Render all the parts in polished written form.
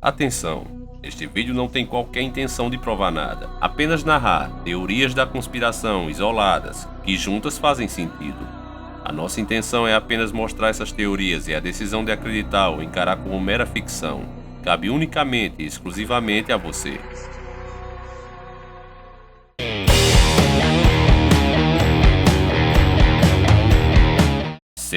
Atenção! Este vídeo não tem qualquer intenção de provar nada, apenas narrar teorias da conspiração isoladas que juntas fazem sentido. A nossa intenção é apenas mostrar essas teorias e a decisão de acreditar ou encarar como mera ficção cabe unicamente e exclusivamente a você.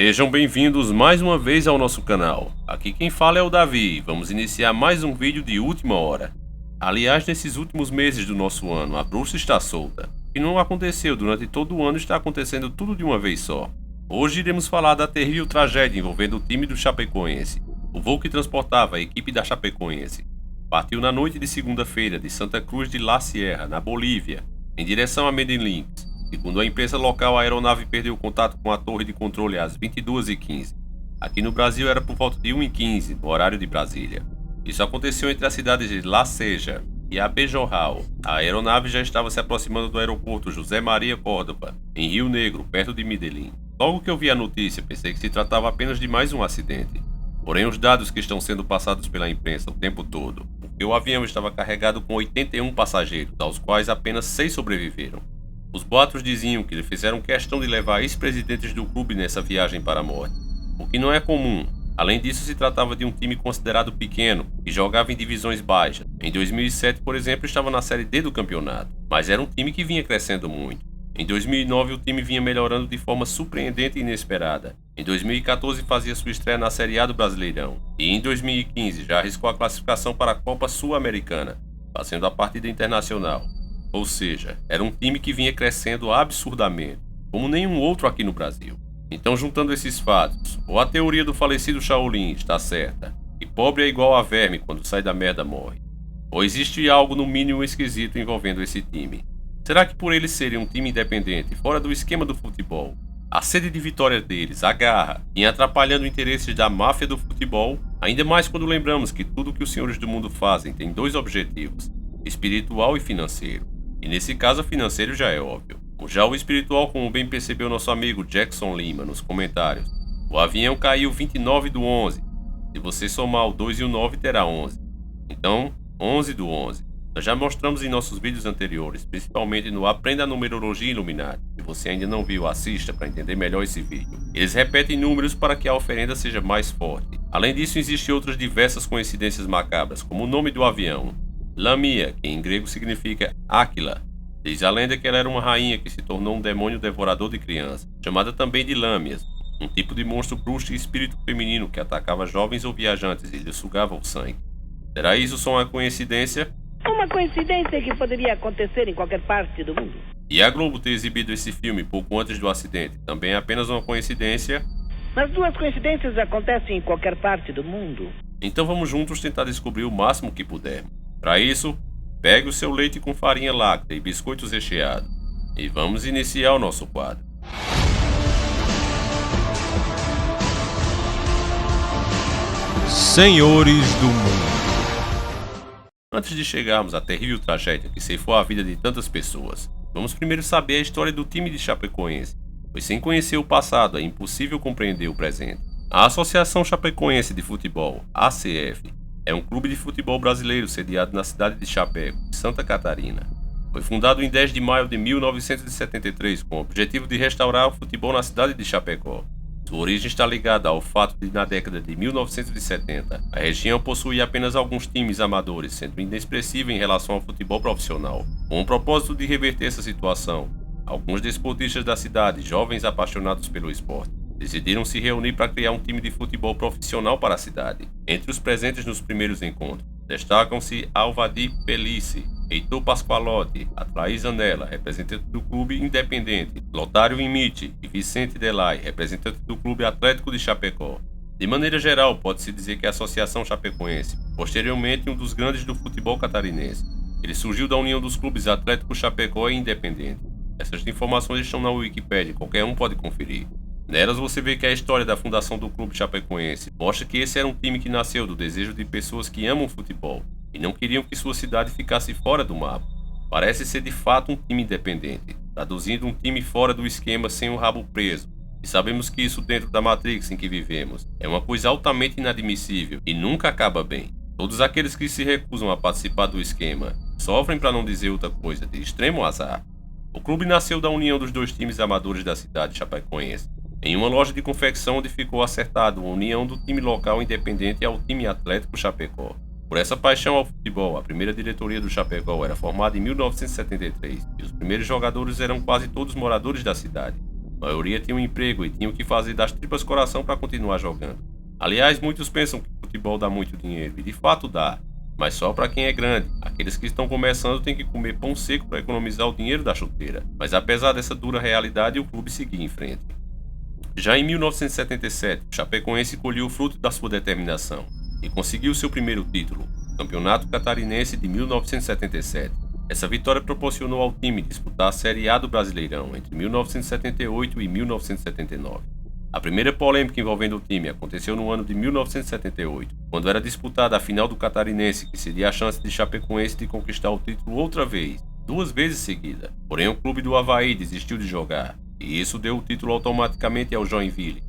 Sejam bem-vindos mais uma vez ao nosso canal. Aqui quem fala é o Davi e vamos iniciar mais um vídeo de última hora. Aliás, nesses últimos meses do nosso ano, a bruxa está solta. O que não aconteceu durante todo o ano está acontecendo tudo de uma vez só. Hoje iremos falar da terrível tragédia envolvendo o time do Chapecoense. O voo que transportava a equipe da Chapecoense partiu na noite de segunda-feira de Santa Cruz de La Sierra, na Bolívia, em direção a Medellín. Segundo a imprensa local, a aeronave perdeu contato com a torre de controle às 22h15. Aqui no Brasil era por volta de 1h15, no horário de Brasília. Isso aconteceu entre as cidades de La Ceja e Abejorral. A aeronave já estava se aproximando do aeroporto José Maria Córdoba, em Rio Negro, perto de Medellín. Logo que eu vi a notícia, pensei que se tratava apenas de mais um acidente. Porém, os dados que estão sendo passados pela imprensa o tempo todo, porque o avião estava carregado com 81 passageiros, aos quais apenas 6 sobreviveram. Os boatos diziam que fizeram questão de levar ex-presidentes do clube nessa viagem para a morte, o que não é comum. Além disso, se tratava de um time considerado pequeno, que jogava em divisões baixas. Em 2007, por exemplo, estava na Série D do campeonato, mas era um time que vinha crescendo muito. Em 2009, o time vinha melhorando de forma surpreendente e inesperada. Em 2014, fazia sua estreia na Série A do Brasileirão. E em 2015, já arriscou a classificação para a Copa Sul-Americana, fazendo a partida internacional. Ou seja, era um time que vinha crescendo absurdamente, como nenhum outro aqui no Brasil. Então, juntando esses fatos, ou a teoria do falecido Shaolin está certa, que pobre é igual a verme quando sai da merda morre, ou existe algo no mínimo esquisito envolvendo esse time. Será que por eles serem um time independente, fora do esquema do futebol, a sede de vitória deles, a garra, em atrapalhando interesses da máfia do futebol, ainda mais quando lembramos que tudo que os senhores do mundo fazem tem dois objetivos, espiritual e financeiro. E nesse caso, o financeiro já é óbvio. Já o espiritual, como bem percebeu nosso amigo Jackson Lima nos comentários, o avião caiu 29 do 11. Se você somar o 2 e o 9, terá 11. Então, 11 do 11. Nós já mostramos em nossos vídeos anteriores, principalmente no Aprenda a Numerologia Illuminati. Se você ainda não viu, assista para entender melhor esse vídeo. Eles repetem números para que a oferenda seja mais forte. Além disso, existem outras diversas coincidências macabras, como o nome do avião, Lamia, que em grego significa Áquila. Diz a lenda que ela era uma rainha que se tornou um demônio devorador de crianças, chamada também de Lâmias, um tipo de monstro bruxo e espírito feminino que atacava jovens ou viajantes e lhes sugava o sangue. Será isso só uma coincidência? Uma coincidência que poderia acontecer em qualquer parte do mundo. E a Globo ter exibido esse filme pouco antes do acidente também é apenas uma coincidência? As duas coincidências acontecem em qualquer parte do mundo. Então vamos juntos tentar descobrir o máximo que pudermos. Para isso, pegue o seu leite com farinha láctea e biscoitos recheados. E vamos iniciar o nosso quadro. Senhores do Mundo. Antes de chegarmos à terrível tragédia que ceifou a vida de tantas pessoas, vamos primeiro saber a história do time de Chapecoense, pois sem conhecer o passado é impossível compreender o presente. A Associação Chapecoense de Futebol, ACF, é um clube de futebol brasileiro sediado na cidade de Chapecó, Santa Catarina. Foi fundado em 10 de maio de 1973 com o objetivo de restaurar o futebol na cidade de Chapecó. Sua origem está ligada ao fato de, na década de 1970, a região possuía apenas alguns times amadores, sendo inexpressiva em relação ao futebol profissional. Com o propósito de reverter essa situação, alguns desportistas da cidade, jovens apaixonados pelo esporte, decidiram se reunir para criar um time de futebol profissional para a cidade. Entre os presentes nos primeiros encontros, destacam-se Alvadir Pelice, Heitor Pasqualotti, Atlaís Anela, representante do clube Independente, Lotário Imite e Vicente Delay, representante do clube Atlético de Chapecó. De maneira geral, pode-se dizer que a Associação Chapecoense, posteriormente um dos grandes do futebol catarinense, ele surgiu da união dos clubes Atlético Chapecó e Independente. Essas informações estão na Wikipédia, qualquer um pode conferir. Nelas você vê que a história da fundação do clube chapecoense mostra que esse era um time que nasceu do desejo de pessoas que amam futebol e não queriam que sua cidade ficasse fora do mapa. Parece ser de fato um time independente, traduzindo um time fora do esquema sem o rabo preso. E sabemos que isso dentro da Matrix em que vivemos é uma coisa altamente inadmissível e nunca acaba bem. Todos aqueles que se recusam a participar do esquema sofrem, para não dizer outra coisa, de extremo azar. O clube nasceu da união dos dois times amadores da cidade chapecoense, em uma loja de confecção onde ficou acertado a união do time local independente ao time Atlético Chapecó. Por essa paixão ao futebol, a primeira diretoria do Chapecó era formada em 1973 e os primeiros jogadores eram quase todos moradores da cidade. A maioria tinha um emprego e tinham que fazer das tripas coração para continuar jogando. Aliás, muitos pensam que o futebol dá muito dinheiro, e de fato dá, mas só para quem é grande. Aqueles que estão começando têm que comer pão seco para economizar o dinheiro da chuteira. Mas apesar dessa dura realidade, o clube seguia em frente. Já em 1977, o Chapecoense colheu o fruto da sua determinação e conseguiu seu primeiro título, o Campeonato Catarinense de 1977. Essa vitória proporcionou ao time disputar a Série A do Brasileirão entre 1978 e 1979. A primeira polêmica envolvendo o time aconteceu no ano de 1978, quando era disputada a final do Catarinense, que seria a chance de Chapecoense de conquistar o título outra vez, 2 vezes seguida. Porém, o clube do Avaí desistiu de jogar, e isso deu o título automaticamente ao Joinville.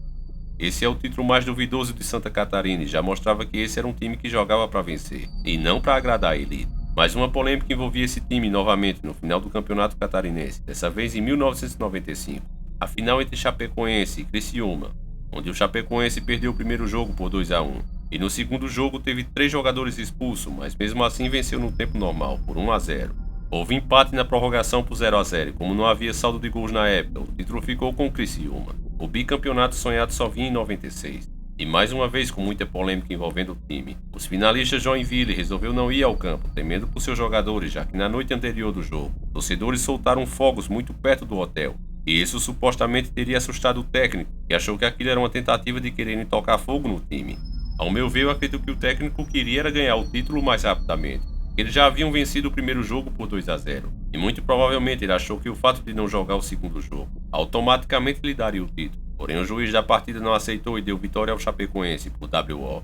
Esse é o título mais duvidoso de Santa Catarina e já mostrava que esse era um time que jogava para vencer, e não para agradar a elite. Mais uma polêmica envolvia esse time novamente no final do Campeonato Catarinense, dessa vez em 1995. A final entre Chapecoense e Criciúma, onde o Chapecoense perdeu o primeiro jogo por 2-1, e no segundo jogo teve 3 jogadores expulsos, mas mesmo assim venceu no tempo normal, por 1-0. Houve empate na prorrogação por 0-0, e como não havia saldo de gols na época, o título ficou com o Criciúma. O bicampeonato sonhado só vinha em 96. E mais uma vez com muita polêmica envolvendo o time. Os finalistas Joinville resolveu não ir ao campo, temendo por seus jogadores, já que na noite anterior do jogo, torcedores soltaram fogos muito perto do hotel. E isso supostamente teria assustado o técnico, que achou que aquilo era uma tentativa de quererem tocar fogo no time. Ao meu ver, eu acredito que o técnico queria era ganhar o título mais rapidamente. Eles já haviam vencido o primeiro jogo por 2-0, e muito provavelmente ele achou que o fato de não jogar o segundo jogo automaticamente lhe daria o título. Porém, o juiz da partida não aceitou e deu vitória ao Chapecoense por WO.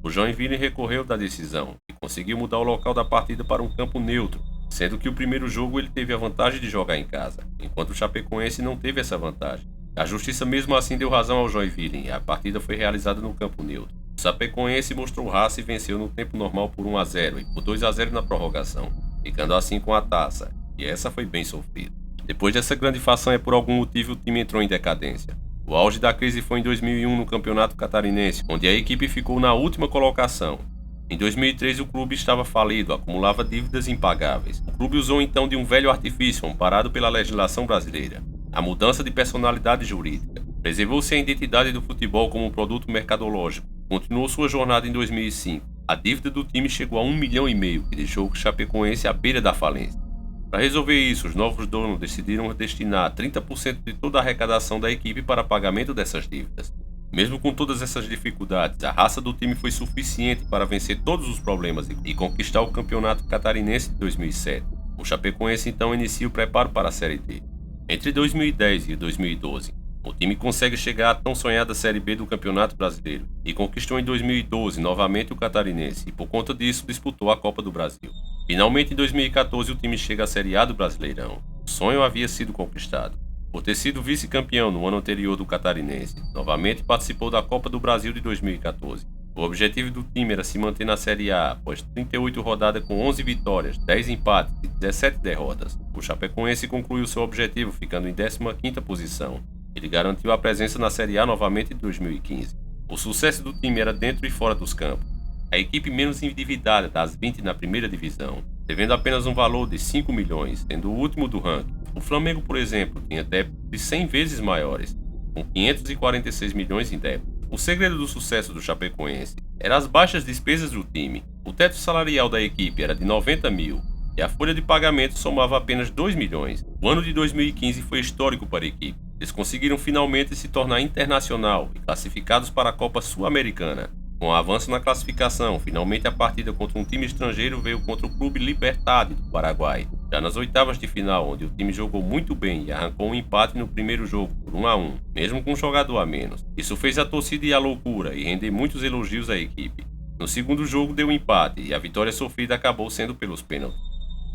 O Joinville recorreu da decisão e conseguiu mudar o local da partida para um campo neutro, sendo que o primeiro jogo ele teve a vantagem de jogar em casa, enquanto o Chapecoense não teve essa vantagem. A justiça mesmo assim deu razão ao Joinville e a partida foi realizada no campo neutro. O Chapecoense mostrou raça e venceu no tempo normal por 1-0 e por 2-0 na prorrogação, ficando assim com a taça, e essa foi bem sofrida. Depois dessa grande façanha, por algum motivo o time entrou em decadência. O auge da crise foi em 2001 no Campeonato Catarinense, onde a equipe ficou na última colocação. Em 2003 o clube estava falido, acumulava dívidas impagáveis. O clube usou então de um velho artifício amparado pela legislação brasileira, a mudança de personalidade jurídica. Preservou-se a identidade do futebol como um produto mercadológico. Continuou sua jornada em 2005. A dívida do time chegou a 1,5 milhão, que deixou o Chapecoense à beira da falência. Para resolver isso, os novos donos decidiram destinar 30% de toda a arrecadação da equipe para pagamento dessas dívidas. Mesmo com todas essas dificuldades, a raça do time foi suficiente para vencer todos os problemas e conquistar o Campeonato Catarinense de 2007. O Chapecoense então inicia o preparo para a Série D. Entre 2010 e 2012, o time consegue chegar à tão sonhada Série B do Campeonato Brasileiro e conquistou em 2012 novamente o Catarinense e por conta disso disputou a Copa do Brasil. Finalmente em 2014 o time chega à Série A do Brasileirão. O sonho havia sido conquistado. Por ter sido vice-campeão no ano anterior do Catarinense, novamente participou da Copa do Brasil de 2014. O objetivo do time era se manter na Série A após 38 rodadas com 11 vitórias, 10 empates e 17 derrotas. O Chapecoense concluiu seu objetivo ficando em 15ª posição. Ele garantiu a presença na Série A novamente em 2015. O sucesso do time era dentro e fora dos campos. A equipe menos endividada das 20 na primeira divisão, devendo apenas um valor de 5 milhões, sendo o último do ranking. O Flamengo, por exemplo, tinha débitos de 100 vezes maiores, com 546 milhões em débitos. O segredo do sucesso do Chapecoense eram as baixas despesas do time. O teto salarial da equipe era de 90 mil e a folha de pagamento somava apenas 2 milhões. O ano de 2015 foi histórico para a equipe. Eles conseguiram finalmente se tornar internacional e classificados para a Copa Sul-Americana. Com o avanço na classificação, finalmente a partida contra um time estrangeiro veio contra o Clube Libertad do Paraguai, já nas oitavas de final, onde o time jogou muito bem e arrancou um empate no primeiro jogo por 1-1, mesmo com um jogador a menos. Isso fez a torcida ir à loucura e render muitos elogios à equipe. No segundo jogo deu empate e a vitória sofrida acabou sendo pelos pênaltis.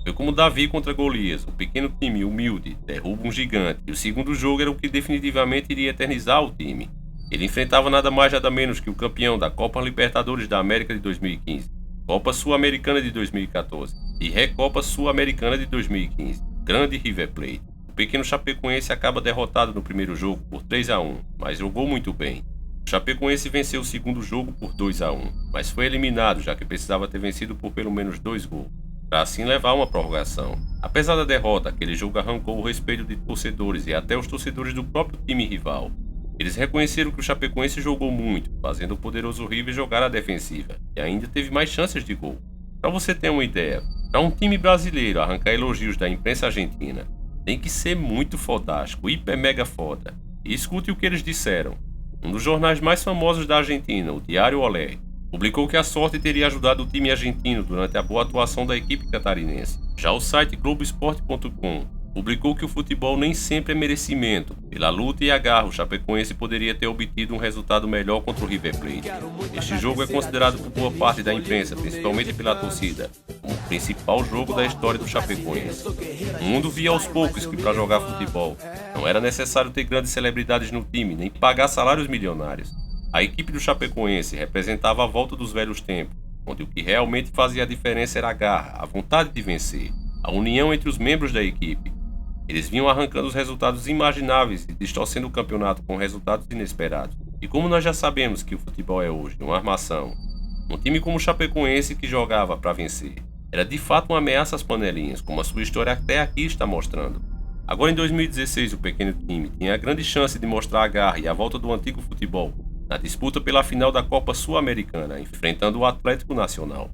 Foi como Davi contra Golias, um pequeno time humilde derruba um gigante, e o segundo jogo era o que definitivamente iria eternizar o time. Ele enfrentava nada mais nada menos que o campeão da Copa Libertadores da América de 2015. Copa Sul-Americana de 2014 e Recopa Sul-Americana de 2015. Grande River Plate. O pequeno Chapecoense acaba derrotado no primeiro jogo por 3-1, mas jogou muito bem. O Chapecoense venceu o segundo jogo por 2-1, mas foi eliminado já que precisava ter vencido por pelo menos 2 gols, para assim levar uma prorrogação. Apesar da derrota, aquele jogo arrancou o respeito de torcedores e até os torcedores do próprio time rival. Eles reconheceram que o Chapecoense jogou muito, fazendo o poderoso River jogar à defensiva, e ainda teve mais chances de gol. Para você ter uma ideia, para um time brasileiro arrancar elogios da imprensa argentina, tem que ser muito fodástico, hiper mega foda. E escute o que eles disseram. Um dos jornais mais famosos da Argentina, o Diário Olé, publicou que a sorte teria ajudado o time argentino durante a boa atuação da equipe catarinense. Já o site Globoesporte.com publicou que o futebol nem sempre é merecimento. Pela luta e a garra, o Chapecoense poderia ter obtido um resultado melhor contra o River Plate. Este jogo é considerado por boa parte da imprensa, principalmente pela torcida, como o principal jogo da história do Chapecoense. O mundo via aos poucos que para jogar futebol não era necessário ter grandes celebridades no time, nem pagar salários milionários. A equipe do Chapecoense representava a volta dos velhos tempos, onde o que realmente fazia a diferença era a garra, a vontade de vencer, a união entre os membros da equipe. Eles vinham arrancando os resultados imagináveis e distorcendo o campeonato com resultados inesperados. E como nós já sabemos que o futebol é hoje uma armação, um time como o Chapecoense que jogava para vencer era de fato uma ameaça às panelinhas, como a sua história até aqui está mostrando. Agora em 2016 o pequeno time tinha a grande chance de mostrar a garra e a volta do antigo futebol na disputa pela final da Copa Sul-Americana, enfrentando o Atlético Nacional.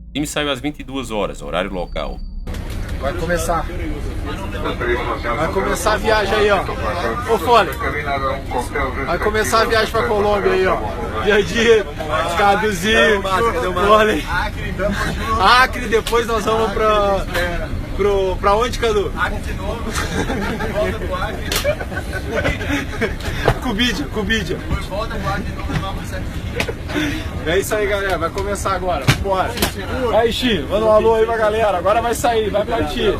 O time saiu às 22 horas, horário local. Vai começar a viagem aí, ó. Ô, Fone. Vai começar a viagem pra Colômbia aí, ó. Dia a dia, Caduzinho, Fone. Acre, depois nós vamos pra onde, Cadu? Acre de novo. Volta pro Acre. Cubídia. Volta pro Acre de novo, vamos aqui. É isso aí, galera. Vai começar agora. Bora. Aí, Xi, manda um alô aí pra galera. Agora vai sair, vai partir.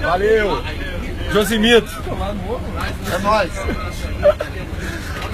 Valeu. Josimito. É nóis.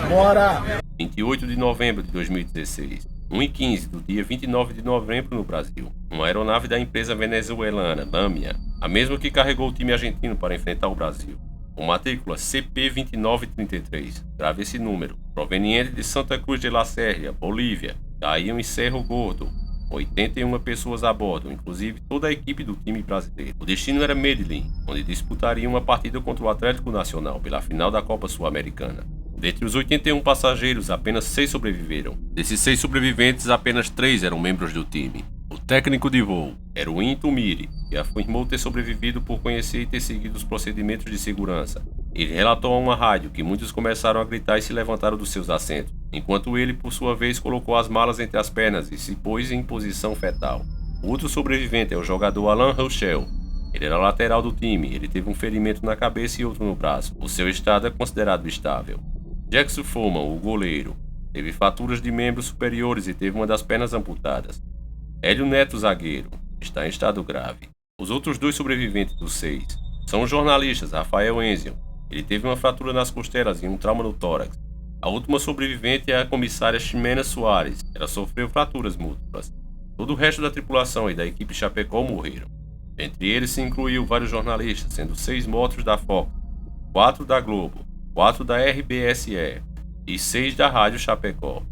Bora. 28 de novembro de 2016. 1h15 do dia 29 de novembro no Brasil. Uma aeronave da empresa venezuelana, Lamia, a mesma que carregou o time argentino para enfrentar o Brasil, com matrícula CP2933, grave esse número, proveniente de Santa Cruz de la Sierra, Bolívia, caiu em Cerro Gordo, 81 pessoas a bordo, inclusive toda a equipe do time brasileiro. O destino era Medellín, onde disputariam uma partida contra o Atlético Nacional pela final da Copa Sul-Americana. Dentre os 81 passageiros, apenas 6 sobreviveram. Desses 6 sobreviventes, apenas 3 eram membros do time. O técnico de voo era o Intumiri, que afirmou ter sobrevivido por conhecer e ter seguido os procedimentos de segurança. Ele relatou a uma rádio que muitos começaram a gritar e se levantaram dos seus assentos, enquanto ele, por sua vez, colocou as malas entre as pernas e se pôs em posição fetal. O outro sobrevivente é o jogador Alan Rochelle. Ele era lateral do time, ele teve um ferimento na cabeça e outro no braço. O seu estado é considerado estável. Jackson Foreman, o goleiro, teve fraturas de membros superiores e teve uma das pernas amputadas. Hélio Neto, zagueiro, está em estado grave. Os outros 2 sobreviventes dos 6 são os jornalistas Rafael Enzio. Ele teve uma fratura nas costelas e um trauma no tórax. A última sobrevivente é a comissária Ximena Soares. Ela sofreu fraturas múltiplas. Todo o resto da tripulação e da equipe Chapecó morreram. Entre eles se incluiu vários jornalistas, sendo 6 mortos da Fox, 4 da Globo, 4 da RBSE e 6 da Rádio Chapecó.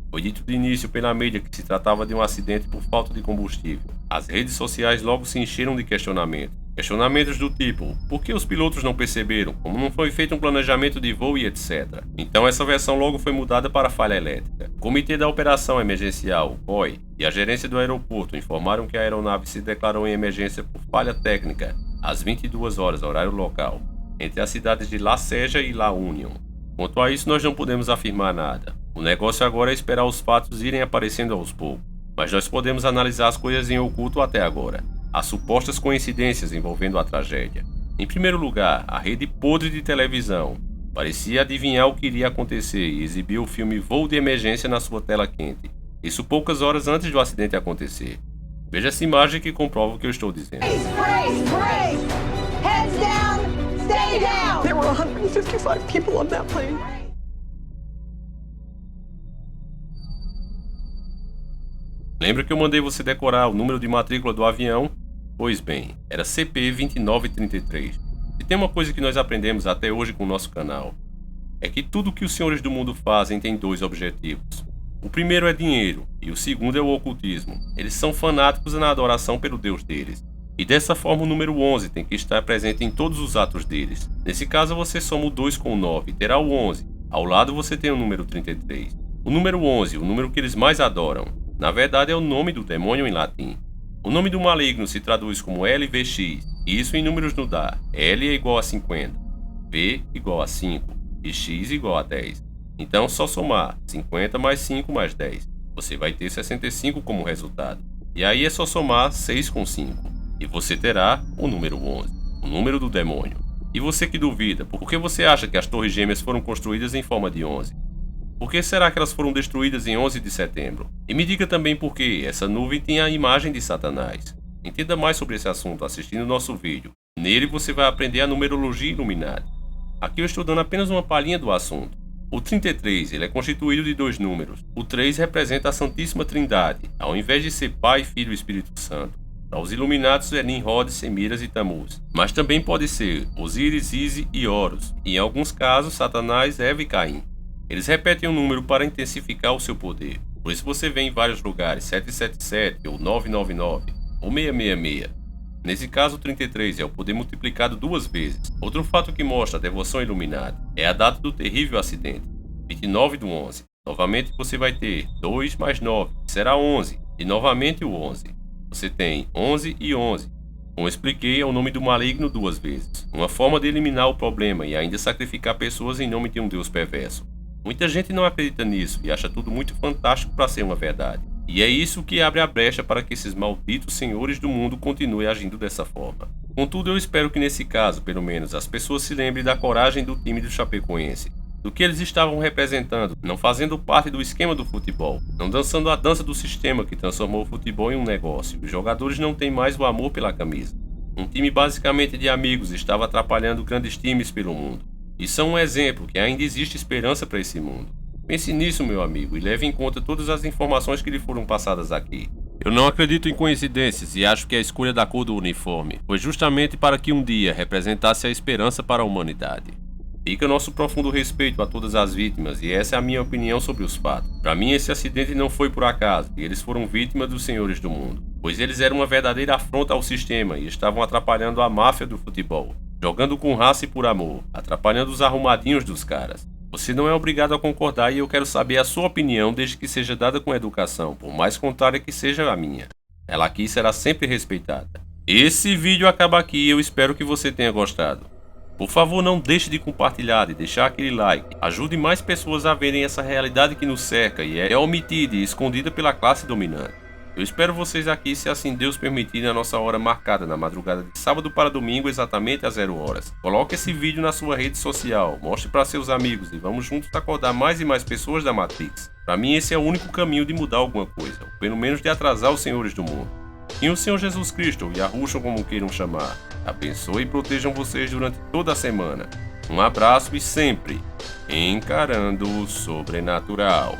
Foi dito de início pela mídia que se tratava de um acidente por falta de combustível. As redes sociais logo se encheram de questionamentos. Questionamentos do tipo, por que os pilotos não perceberam, como não foi feito um planejamento de voo e etc. Então essa versão logo foi mudada para falha elétrica. O Comitê da Operação Emergencial, o COI, e a gerência do aeroporto informaram que a aeronave se declarou em emergência por falha técnica às 22 horas, horário local, entre as cidades de La Ceja e La Union. Quanto a isso, nós não podemos afirmar nada. O negócio agora é esperar os fatos irem aparecendo aos poucos. Mas nós podemos analisar as coisas em oculto até agora. As supostas coincidências envolvendo a tragédia. Em primeiro lugar, a rede podre de televisão parecia adivinhar o que iria acontecer e exibiu o filme Voo de Emergência na sua tela quente. Isso poucas horas antes do acidente acontecer. Veja essa imagem que comprova o que eu estou dizendo. Brace! Heads down! Stay down! There were 155 people on that plane. Lembra que eu mandei você decorar o número de matrícula do avião? Pois bem, era CP2933. E tem uma coisa que nós aprendemos até hoje com o nosso canal. É que tudo que os senhores do mundo fazem tem dois objetivos. O primeiro é dinheiro e o segundo é o ocultismo. Eles são fanáticos na adoração pelo Deus deles. E dessa forma o número 11 tem que estar presente em todos os atos deles. Nesse caso você soma o 2 com o 9 e terá o 11. Ao lado você tem o número 33. O número 11, o número que eles mais adoram, na verdade é o nome do demônio em latim. O nome do maligno se traduz como LVX, e isso em números não dá. L é igual a 50, V igual a 5 e X igual a 10. Então só somar 50 mais 5 mais 10. Você vai ter 65 como resultado. E aí é só somar 6 com 5. E você terá o número 11, o número do demônio. E você que duvida, por que você acha que as torres gêmeas foram construídas em forma de 11? Por que será que elas foram destruídas em 11 de setembro? E me diga também por que essa nuvem tem a imagem de Satanás. Entenda mais sobre esse assunto assistindo o nosso vídeo. Nele você vai aprender a numerologia Illuminati. Aqui eu estou dando apenas uma palhinha do assunto. O 33 ele é constituído de dois números. O 3 representa a Santíssima Trindade, ao invés de ser Pai, Filho e Espírito Santo. Para os Illuminatis é Nimrod, Semiras e Tammuz. Mas também pode ser Osíris, Ísis e Horus. E em alguns casos, Satanás, Eva e Caim. Eles repetem o número para intensificar o seu poder. Por isso você vê em vários lugares 777 ou 999 ou 666. Nesse caso, o 33 é o poder multiplicado duas vezes. Outro fato que mostra a devoção Illuminati é a data do terrível acidente, 29/11. Novamente você vai ter 2 mais 9, que será 11, e novamente o 11. Você tem 11 e 11. Como expliquei, é o nome do maligno duas vezes. Uma forma de eliminar o problema e ainda sacrificar pessoas em nome de um Deus perverso. Muita gente não acredita nisso e acha tudo muito fantástico para ser uma verdade. E é isso que abre a brecha para que esses malditos senhores do mundo continuem agindo dessa forma. Contudo, eu espero que nesse caso, pelo menos, as pessoas se lembrem da coragem do time do Chapecoense, do que eles estavam representando, não fazendo parte do esquema do futebol, não dançando a dança do sistema que transformou o futebol em um negócio. Os jogadores não têm mais o amor pela camisa. Um time basicamente de amigos estava atrapalhando grandes times pelo mundo. E são um exemplo que ainda existe esperança para esse mundo. Pense nisso, meu amigo, e leve em conta todas as informações que lhe foram passadas aqui. Eu não acredito em coincidências e acho que a escolha da cor do uniforme foi justamente para que um dia representasse a esperança para a humanidade. Fica nosso profundo respeito a todas as vítimas e essa é a minha opinião sobre os fatos. Para mim esse acidente não foi por acaso e eles foram vítimas dos senhores do mundo, pois eles eram uma verdadeira afronta ao sistema e estavam atrapalhando a máfia do futebol, jogando com raça e por amor, atrapalhando os arrumadinhos dos caras. Você não é obrigado a concordar e eu quero saber a sua opinião desde que seja dada com educação, por mais contrária que seja a minha. Ela aqui será sempre respeitada. Esse vídeo acaba aqui e eu espero que você tenha gostado. Por favor, não deixe de compartilhar e deixar aquele like. Ajude mais pessoas a verem essa realidade que nos cerca e é omitida e escondida pela classe dominante. Eu espero vocês aqui, se assim Deus permitir, na nossa hora marcada na madrugada de sábado para domingo, exatamente às 0 horas. Coloque esse vídeo na sua rede social, mostre para seus amigos e vamos juntos acordar mais e mais pessoas da Matrix. Para mim esse é o único caminho de mudar alguma coisa, ou pelo menos de atrasar os senhores do mundo. E o Senhor Jesus Cristo, ou Yahushua como queiram chamar, abençoe e protejam vocês durante toda a semana. Um abraço e sempre encarando o sobrenatural.